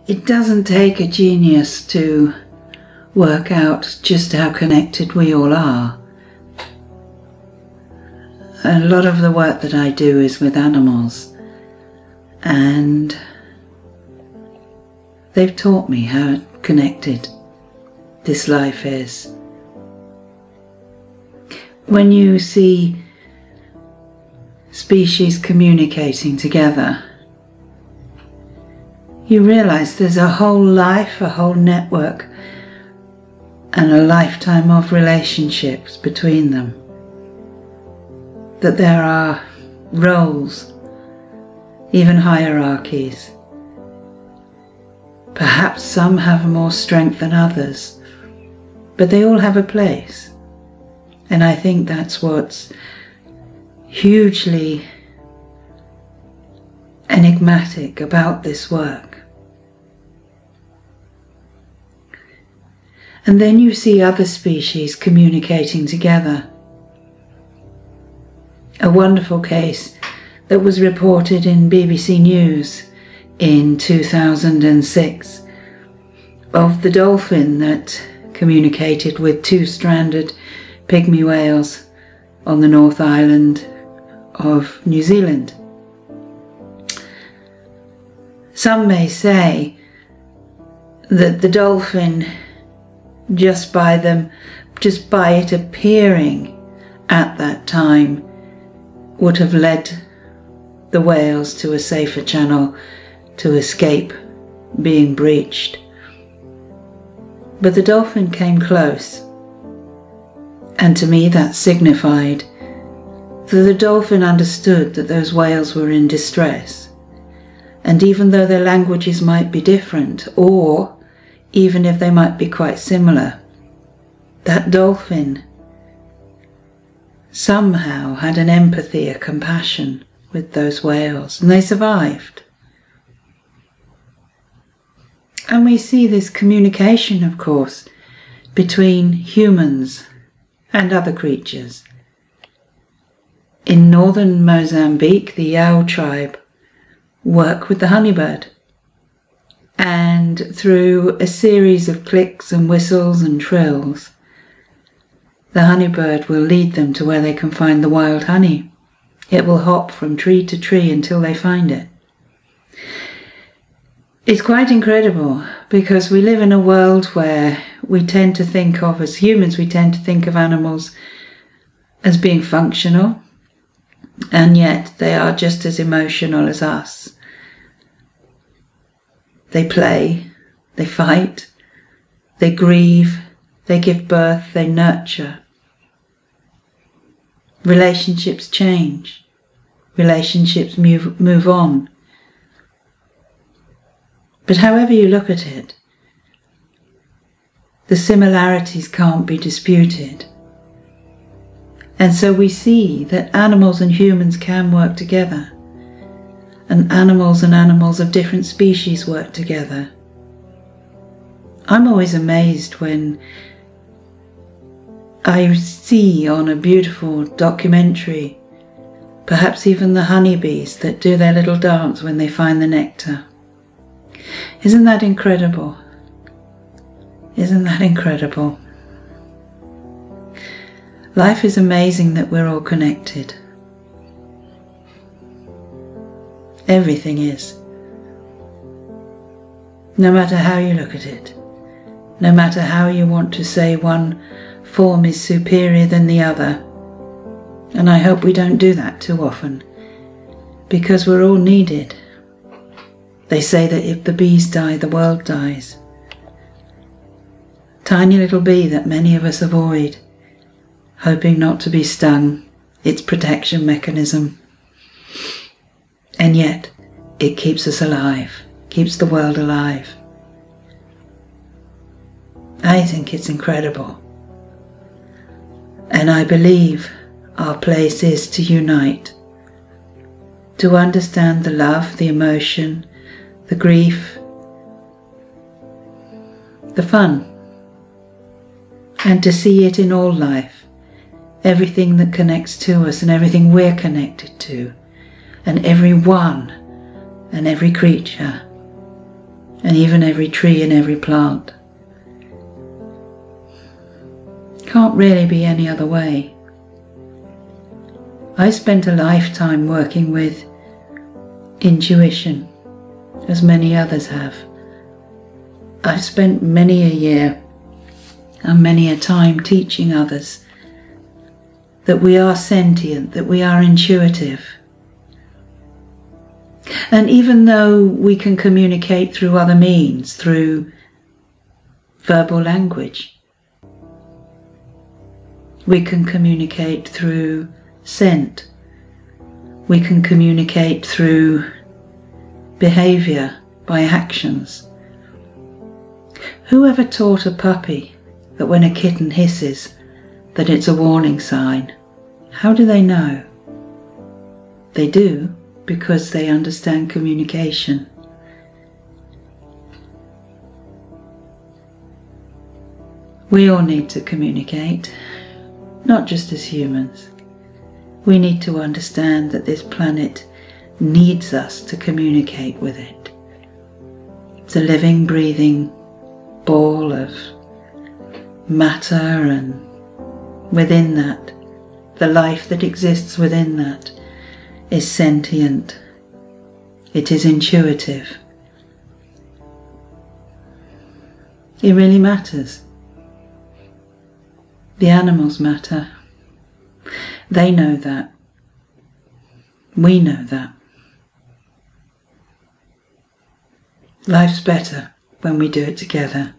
It doesn't take a genius to work out just how connected we all are. A lot of the work that I do is with animals, and they've taught me how connected this life is. When you see species communicating together, you realize there's a whole life, a whole network, and a lifetime of relationships between them. That there are roles, even hierarchies. Perhaps some have more strength than others, but they all have a place. And I think that's what's hugely enigmatic about this work. And then you see other species communicating together. A wonderful case that was reported in BBC News in 2006 of the dolphin that communicated with two stranded pygmy whales on the North Island of New Zealand. Some may say that the dolphin, just by it appearing at that time, would have led the whales to a safer channel to escape being breached. But the dolphin came close, and to me that signified that the dolphin understood that those whales were in distress, and even though their languages might be different, or even if they might be quite similar, that dolphin somehow had an empathy, a compassion with those whales, and they survived. And we see this communication, of course, between humans and other creatures. In northern Mozambique, the Yao tribe work with the honeybird, and through a series of clicks and whistles and trills, the honeybird will lead them to where they can find the wild honey. It will hop from tree to tree until they find it. It's quite incredible, because we live in a world where we tend to think of, as humans, we tend to think of animals as being functional, and yet they are just as emotional as us. They play, they fight, they grieve, they give birth, they nurture. Relationships change. Relationships move on. But however you look at it, the similarities can't be disputed. And so we see that animals and humans can work together, and animals of different species work together. I'm always amazed when I see on a beautiful documentary, perhaps even the honeybees that do their little dance when they find the nectar. Isn't that incredible? Isn't that incredible? Life is amazing that we're all connected. Everything is. No matter how you look at it, no matter how you want to say one form is superior than the other, and I hope we don't do that too often, because we're all needed. They say that if the bees die, the world dies. Tiny little bee that many of us avoid, hoping not to be stung, its protection mechanism. And yet, it keeps us alive, keeps the world alive. I think it's incredible. And I believe our place is to unite, to understand the love, the emotion, the grief, the fun, and to see it in all life, everything that connects to us and everything we're connected to, and every one and every creature and even every tree and every plant. Can't really be any other way. I spent a lifetime working with intuition, as many others have. I've spent many a year and many a time teaching others that we are sentient, that we are intuitive. And even though we can communicate through other means, through verbal language, we can communicate through scent, we can communicate through behaviour, by actions. Who ever taught a puppy that when a kitten hisses that it's a warning sign? How do they know? They do because they understand communication. We all need to communicate, not just as humans. We need to understand that this planet needs us to communicate with it. It's a living, breathing ball of matter, and within that, the life that exists within that is sentient. It is intuitive. It really matters. The animals matter. They know that. We know that. Life's better when we do it together.